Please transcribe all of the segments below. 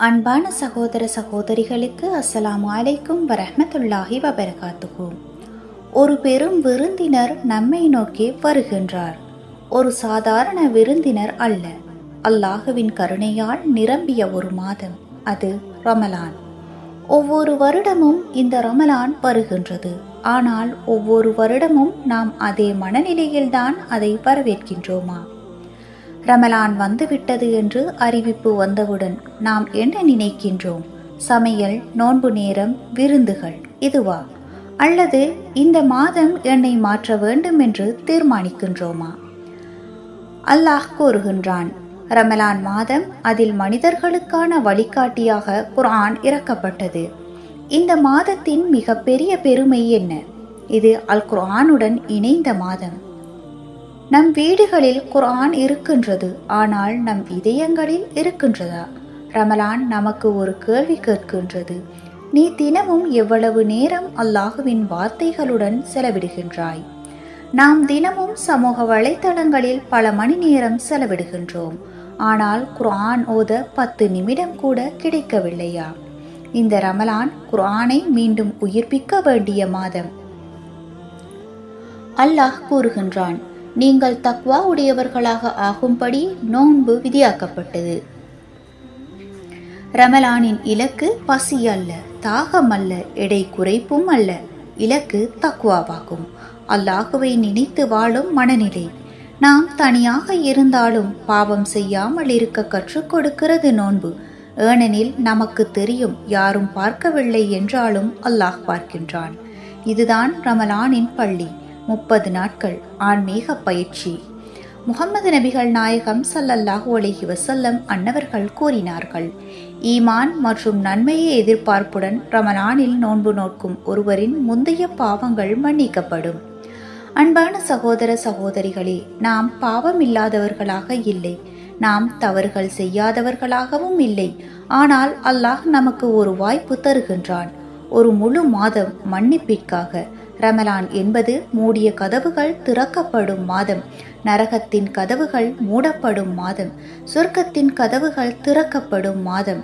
அன்பான சகோதர சகோதரிகளுக்கு அஸ்ஸலாமு அலைக்கும் வரஹ்மத்துல்லாஹி வபரகாத்துஹு. ஒரு பெரும் விருந்தினர் நம்மை நோக்கி வருகின்றார். ஒரு சாதாரண விருந்தினர் அல்ல, அல்லாஹுவின் கருணையால் நிரம்பிய ஒரு மாதம், அது ரமலான். ஒவ்வொரு வருடமும் இந்த ரமலான் வருகின்றது. ஆனால் ஒவ்வொரு வருடமும் நாம் அதே மனநிலையில்தான் அதை வரவேற்கின்றோமா? ரமலான் வந்துவிட்டது என்று அறிவிப்பு வந்தவுடன் நாம் என்ன நினைக்கின்றோம்? சமையல், நோன்பு நேரம், விருந்துகள், இதுவா? அல்லது இந்த மாதம் என்னை மாற்ற வேண்டும் என்று தீர்மானிக்கின்றோமா? அல்லாஹ் கூறுகின்றான், ரமலான் மாதம், அதில் மனிதர்களுக்கான வழிகாட்டியாக குர்ஆன் இறக்கப்பட்டது. இந்த மாதத்தின் மிகப்பெரிய பெருமை என்ன? இது அல் குர்ஆனுடன் இணைந்த மாதம். நம் வீடுகளில் குர்ஆன் இருக்கின்றது, ஆனால் நம் இதயங்களில் இருக்கின்றதா? ரமலான் நமக்கு ஒரு கேள்வி கேட்கின்றது. நீ தினமும் எவ்வளவு நேரம் அல்லாஹுவின் வார்த்தைகளுடன் செலவிடுகின்றாய்? நாம் தினமும் சமூக வலைத்தளங்களில் பல மணி நேரம் செலவிடுகின்றோம். ஆனால் குர்ஆன் ஓத 10 நிமிடம் கூட கிடைக்கவில்லையா? இந்த ரமலான் குர்ஆனை மீண்டும் உயிர்ப்பிக்க வேண்டிய மாதம். அல்லாஹ் கூறுகின்றான், நீங்கள் தக்வா உடையவர்களாக ஆகும்படி நோன்பு விதியாக்கப்பட்டது. ரமலானின் இலக்கு பசி அல்ல, தாகம் அல்ல, எடை குறைப்பும் அல்ல. இலக்கு தக்வாவாகும், அல்லாஹுவை நினைத்து வாழும் மனநிலை. நாம் தனியாக இருந்தாலும் பாவம் செய்யாமல் இருக்க கற்றுக் கொடுக்கிறது நோன்பு. ஏனெனில் நமக்கு தெரியும், யாரும் பார்க்கவில்லை என்றாலும் அல்லாஹ் பார்க்கின்றான். இதுதான் ரமலானின் பள்ளி. 30 நாட்கள் ஆன்மீக பயிற்சி. முஹம்மது நபிகள் நாயகம் ஸல்லல்லாஹு அலைஹி வஸல்லம் அன்னவர்கள் கூறினார்கள், ஈமான் மற்றும் நன்மையை எதிர்பார்ப்புடன் ரமலானில் நோன்பு நோக்கும் ஒருவரின் முந்தைய பாவங்கள் மன்னிக்கப்படும். அன்பான சகோதர சகோதரிகளே, நாம் பாவம் இல்லாதவர்களாக இல்லை, நாம் தவறுகள் செய்யாதவர்களாகவும் இல்லை. ஆனால் அல்லாஹ் நமக்கு ஒரு வாய்ப்பு தருகின்றான், ஒரு முழு மாதம் மன்னிப்பிற்காக. ரமலான் என்பது மூடிய கதவுகள் திறக்கப்படும் மாதம், நரகத்தின் கதவுகள் மூடப்படும் மாதம், சொர்க்கத்தின் கதவுகள் திறக்கப்படும் மாதம்.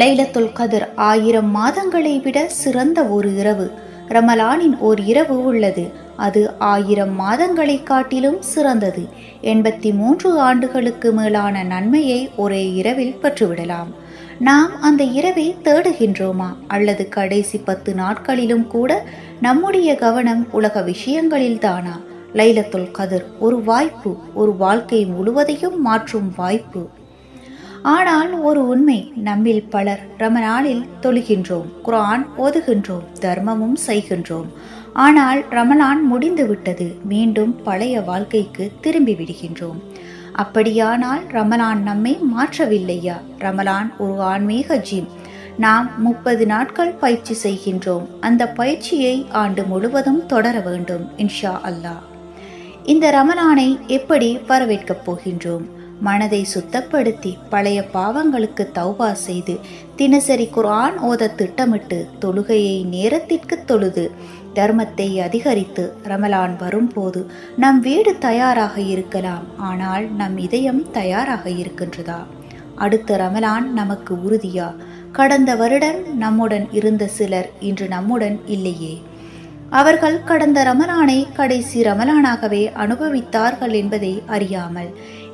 லைலத்துல் கத்ர் 1000 மாதங்களை விட சிறந்த ஒரு இரவு. ரமலானின் ஓர் இரவு உள்ளது, அது 1000 மாதங்களை காட்டிலும் சிறந்தது. 83 ஆண்டுகளுக்கு மேலான நன்மையை ஒரே இரவில் பெற்றுவிடலாம். நாம் அந்த இரவை தேடுகின்றோமா? அல்லது கடைசி 10 நாட்களிலும் கூட நம்முடைய கவனம் உலக விஷயங்களில் தானா? லைலத்துல் கத்ர் ஒரு வாய்ப்பு, ஒரு வாழ்க்கை முழுவதையும் மாற்றும் வாய்ப்பு. ஆனால் ஒரு உண்மை, நம்மில் பலர் ரமலானில் தொழுகின்றோம், குர்ஆன் ஓதுகின்றோம், தர்மமும் செய்கின்றோம். ஆனால் ரமலான் முடிந்து விட்டது, மீண்டும் பழைய வாழ்க்கைக்கு திரும்பி விடுகின்றோம். அப்படியானால் ரமலான் நம்மை மாற்றவில்லையா? ரமலான் ஒரு ஆன்மீக ஜிம். நாம் 30 நாட்கள் பயிற்சி செய்கின்றோம். அந்த பயிற்சியை ஆண்டு முழுவதும் தொடர வேண்டும் இன்ஷா அல்லாஹ். இந்த ரமலானை எப்படி வரவேற்கப் போகின்றோம்? மனதை சுத்தப்படுத்தி பழைய பாவங்களுக்கு தௌபா செய்து தினசரி குர்ஆன் ஓத திட்டமிட்டு தொழுகையை நேரத்திற்கு தொழுது தர்மத்தை அதிகரித்து ரமலான் வரும்போது நம் வீடு தயாராக இருக்கலாம், ஆனால் நம் இதயம் தயாராக இருக்கின்றதா? அடுத்த ரமலான் நமக்கு உறுதியா? கடந்த வருடம் நம்முடன் இருந்த சிலர் இன்று நம்முடன் இல்லையே. அவர்கள் கடந்த ரமலானை கடைசி ரமலானாகவே அனுபவித்தார்கள் என்பதை அறியாமல்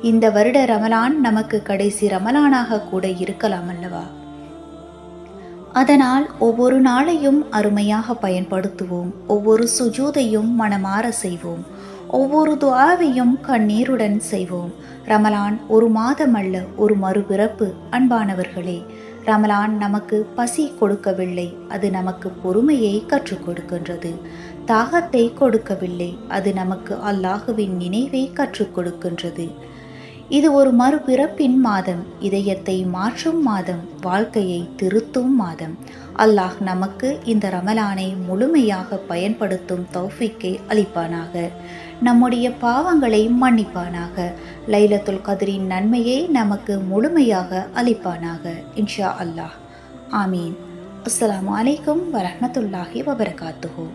இந்த வருட ரமலான் நமக்கு கடைசி ரமலானாக கூட இருக்கலாம் அல்லவா? அதனால் ஒவ்வொரு நாளையும் அருமையாக பயன்படுத்துவோம். ஒவ்வொரு சுஜூதையும் மனமாற செய்வோம். ஒவ்வொரு துஆவையும் கண்ணீருடன் செய்வோம். ரமலான் ஒரு மாதம் அல்ல, ஒரு மறுபிறப்பு. அன்பானவர்களே, ரமலான் நமக்கு பசி கொடுக்கவில்லை, அது நமக்கு பொறுமையை கற்றுக் கொடுக்கின்றது. தாகத்தை கொடுக்கவில்லை, அது நமக்கு அல்லாஹுவின் நினைவை கற்றுக் கொடுக்கின்றது. இது ஒரு மறுபிறப்பின் மாதம், இதயத்தை மாற்றும் மாதம், வாழ்க்கையை திருத்தும் மாதம். அல்லாஹ் நமக்கு இந்த ரமலானை முழுமையாக பயன்படுத்தும் தௌஃபீக்கை அளிப்பானாக. நம்முடைய பாவங்களை மன்னிப்பானாக. லைலத்துல் கத்ரின் நன்மையை நமக்கு முழுமையாக அளிப்பானாக இன்ஷா அல்லாஹ். ஆமீன். அஸ்ஸலாமு அலைக்கும் வரஹ்மத்துல்லாஹி வபரகாத்துஹு.